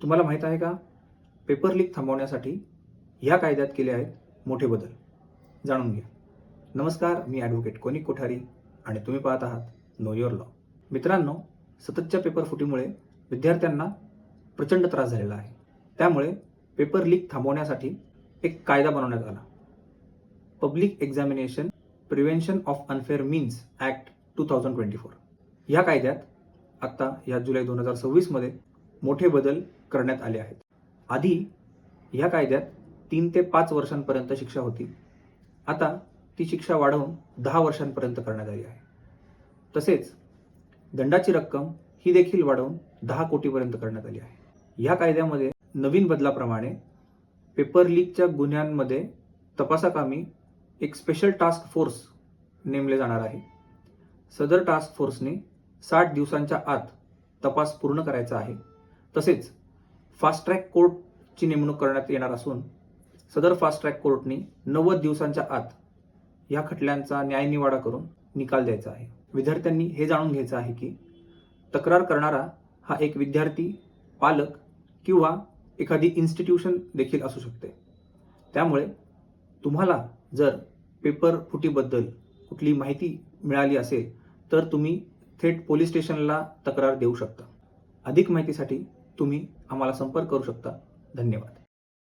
तुम्हाला माहीत आहे का, पेपर लीक थांबवण्यासाठी ह्या कायद्यात केले आहेत मोठे बदल. जाणून घ्या. नमस्कार, मी ॲडव्होकेट कोनिक कोठारी आणि तुम्ही पाहत आहात नो युअर लॉ. मित्रांनो, सततच्या पेपर फुटीमुळे विद्यार्थ्यांना प्रचंड त्रास झालेला आहे. त्यामुळे पेपर लीक थांबवण्यासाठी एक कायदा बनवण्यात आला. Public examination prevention of unfair means act 2024. ह्या कायद्यात आत्ता या जुलै 2026 मध्ये मोठे बदल करण्यात आले आहेत. आधी ह्या कायद्यात 3 ते 5 वर्षांपर्यंत शिक्षा होती. आता ती शिक्षा वाढवून 10 वर्षांपर्यंत करण्यात आली आहे. तसेच दंडाची रक्कम ही देखील वाढवून 10 कोटीपर्यंत करण्यात आली आहे. ह्या कायद्यामध्ये नवीन बदलाप्रमाणे पेपर लीकच्या गुन्ह्यांमध्ये तपासाकामी एक स्पेशल टास्क फोर्स नेमले जाणार आहे. सदर टास्क फोर्सने 60 दिवसांच्या आत तपास पूर्ण करायचा आहे. तसेच फास्ट ट्रॅक कोर्टची नेमणूक करण्यात येणार असून सदर फास्ट ट्रॅक कोर्टने 90 दिवसांच्या आत या खटल्यांचा न्यायनिवाडा करून निकाल द्यायचा आहे. विद्यार्थ्यांनी हे जाणून घ्यायचं आहे की तक्रार करणारा हा एक विद्यार्थी, पालक किंवा एखादी इन्स्टिट्यूशन देखील असू शकते. त्यामुळे तुम्हाला जर पेपर फुटीबद्दल कुठली माहिती मिळाली असेल तर तुम्ही थेट पोलीस स्टेशनला तक्रार देऊ शकता. अधिक माहितीसाठी तुम्ही आम्हाला संपर्क करू शकता. धन्यवाद.